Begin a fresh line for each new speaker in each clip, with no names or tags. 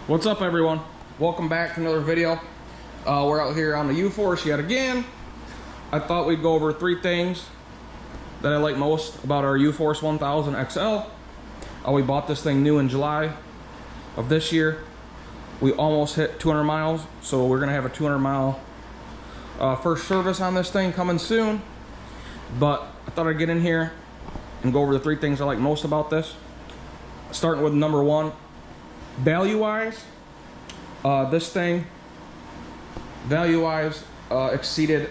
What's up, everyone? Welcome back to another video. We're out here on the uforce yet again. I thought we'd go over 3 things that I like most about our uforce 1000 XL. We bought this thing new in July of this year. We almost hit 200 miles, so we're gonna have a 200 mile first service on this thing coming soon. But I thought I'd get in here and go over the 3 things I like most about this. Starting with number 1. Value-wise, this thing, value-wise, exceeded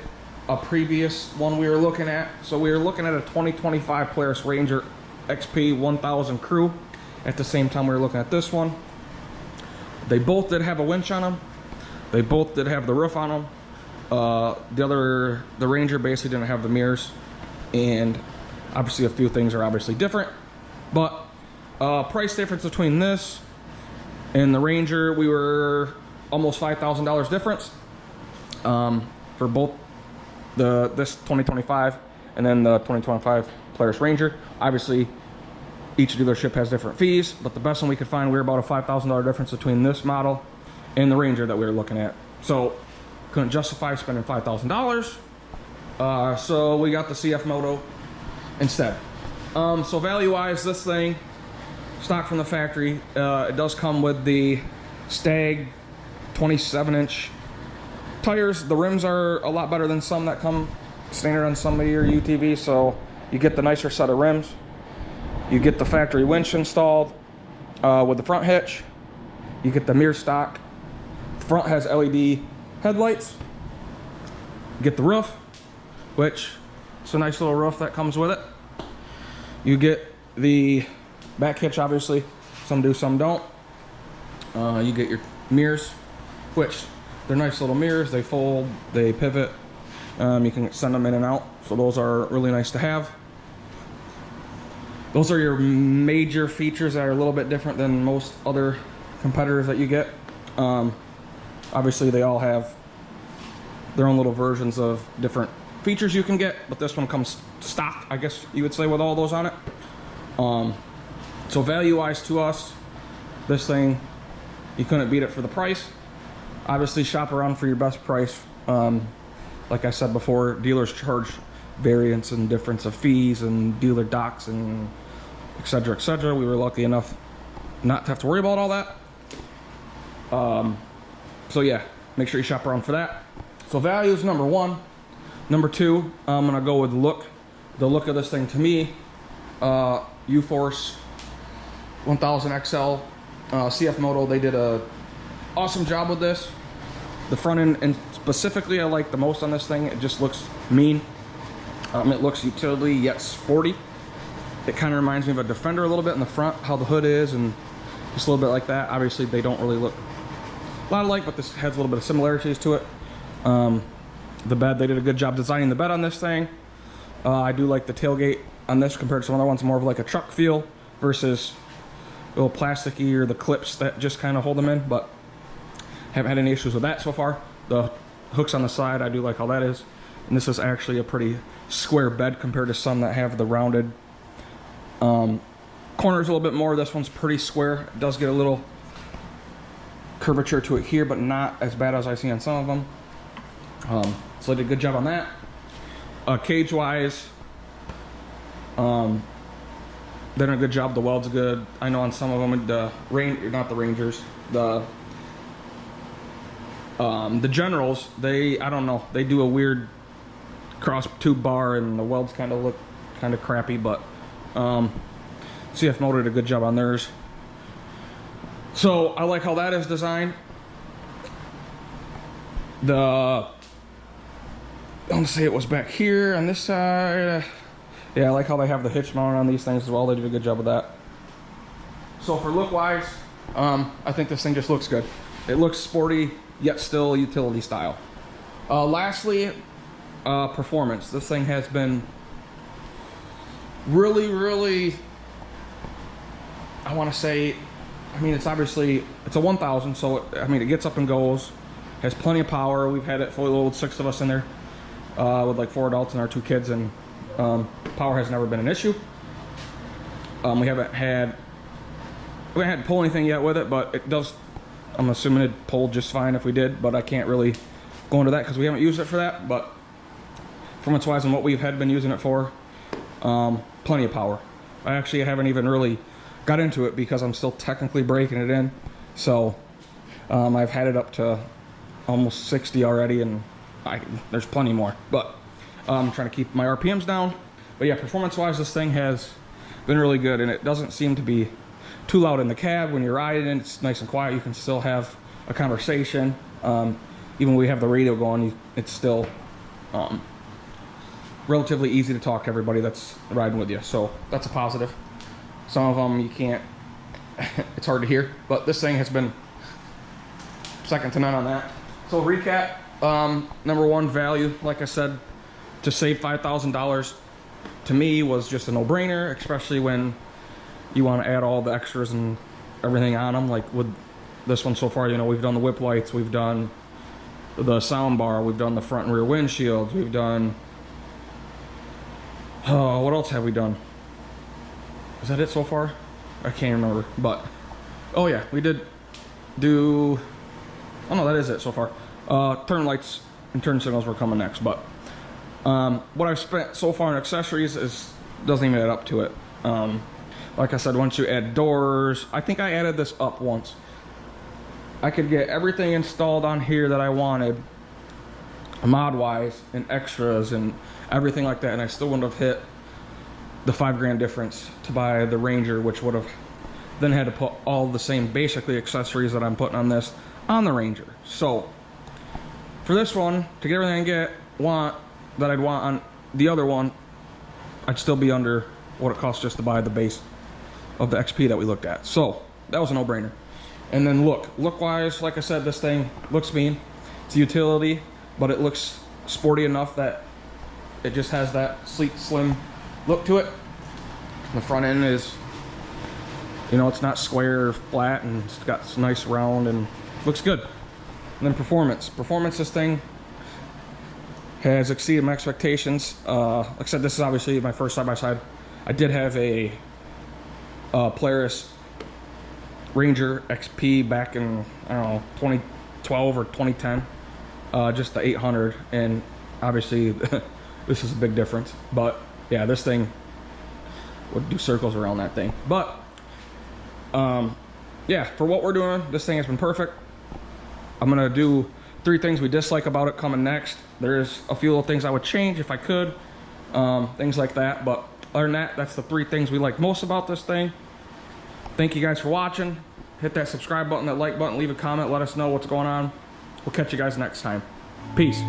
a previous one we were looking at. So we were looking at a 2025 Polaris Ranger XP 1000 Crew. At the same time, we were looking at this one. They both did have a winch on them. They both did have the roof on them. The Ranger basically didn't have the mirrors, and obviously a few things are obviously different. But price difference between this and the Ranger, we were almost $5,000 difference for both this 2025 and then the 2025 Polaris Ranger. Obviously, each dealership has different fees, but the best one we could find, we were about a $5,000 difference between this model and the Ranger that we were looking at. So couldn't justify spending $5,000. So we got the Cfmoto instead. So value-wise, this thing, stock from the factory, it does come with the Stag 27-inch tires. The rims are a lot better than some that come standard on some of your UTVs, so you get the nicer set of rims. You get the factory winch installed with the front hitch. You get the mirror stock. The front has LED headlights. You get the roof, which it's a nice little roof that comes with it. You get the back hitch, obviously. Some do, some don't. You get your mirrors, which they're nice little mirrors. They fold, they pivot. You can send them in and out, so those are really nice to have. Those are your major features that are a little bit different than most other competitors that you get. Obviously, they all have their own little versions of different features you can get, but this one comes stock, I guess you would say, with all those on it. So value-wise to us, this thing, you couldn't beat it for the price. Obviously, shop around for your best price. Like I said before, dealers charge variance and difference of fees and dealer docks and etc., etc. We were lucky enough not to have to worry about all that. So yeah, make sure you shop around for that. So value is number 1. Number 2, I'm gonna go with look. The look of this thing to me, uforce 1000 XL, Cfmoto, they did a awesome job with this. The front end, and specifically I like the most on this thing, it just looks mean. It looks utility yet sporty. It kind of reminds me of a Defender a little bit in the front, how the hood is, and just a little bit like that. Obviously they don't really look a lot alike, but this has a little bit of similarities to it. The bed, they did a good job designing the bed on this thing. I do like the tailgate on this compared to some other ones, more of like a truck feel versus a little plasticky or the clips that just kind of hold them in, but haven't had any issues with that so far. The hooks on the side, I do like how that is. And this is actually a pretty square bed compared to some that have the rounded corners a little bit more. This one's pretty square. It does get a little curvature to it here, but not as bad as I see on some of them. So they did a good job on that. Cage wise, they did a good job. The weld's good. I know on some of them, not the Rangers, the Generals, I don't know, they do a weird cross tube bar and the welds kind of look kind of crappy, but Cfmoto did a good job on theirs. So I like how that is designed. I want to say it was back here on this side. Yeah, I like how they have the hitch mount on these things as well. They did a good job with that. So for look wise, I think this thing just looks good. It looks sporty, yet still utility style. Lastly, performance. This thing has been really, I want to say, I mean, it's obviously, it's a 1000, so it gets up and goes, has plenty of power. We've had it fully loaded, 6 of us in there, with like 4 adults and our 2 kids, and power has never been an issue. We haven't had to pull anything yet with it, but it does I'm assuming it pulled just fine if we did, but I can't really go into that because we haven't used it for that. But performance-wise and what we've been using it for, plenty of power. I actually haven't even really got into it because I'm still technically breaking it in. So I've had it up to almost 60 already, and there's plenty more. But I'm trying to keep my RPMs down. But yeah, performance-wise, this thing has been really good, and it doesn't seem to be too loud in the cab. When you're riding, it's nice and quiet. You can still have a conversation. Even when we have the radio going, it's still relatively easy to talk to everybody that's riding with you. So that's a positive. Some of them you can't, it's hard to hear, but this thing has been second to none on that. So recap, number one, value. Like I said, to save $5,000 to me was just a no-brainer, especially when you want to add all the extras and everything on them. Like with this one so far, you know, we've done the whip lights, we've done the sound bar, we've done the front and rear windshields, we've done, oh, what else have we done? Is that it so far? I can't remember, but oh yeah, we did do, oh no, that is it so far. Turn lights and turn signals were coming next, but what I've spent so far on accessories doesn't even add up to it. Like I said, once you add doors, I think I added this up once. I could get everything installed on here that I wanted, mod-wise, and extras and everything like that, and I still wouldn't have hit the $5 difference to buy the Ranger, which would have then had to put all the same basically accessories that I'm putting on this on the Ranger. So for this one, to get everything that I'd want on the other one, I'd still be under what it costs just to buy the base of the XP that we looked at. So that was a no-brainer. And then look-wise, like I said, this thing looks mean. It's a utility, but it looks sporty enough that it just has that sleek, slim look to it. The front end is, you know, it's not square or flat, and it's got some nice round and looks good. And then performance, this thing has exceeded my expectations. Like I said, this is obviously my first side-by-side. I did have a Polaris Ranger XP back in, I don't know, 2012 or 2010, just the 800, and obviously this is a big difference. But yeah, this thing would do circles around that thing. But yeah, for what we're doing, this thing has been perfect. I'm gonna do 3 things we dislike about it coming next. There's a few little things I would change if I could, things like that. But other than that, that's the 3 things we like most about this thing. Thank you guys for watching. Hit that subscribe button, that like button, leave a comment, let us know what's going on. We'll catch you guys next time. Peace.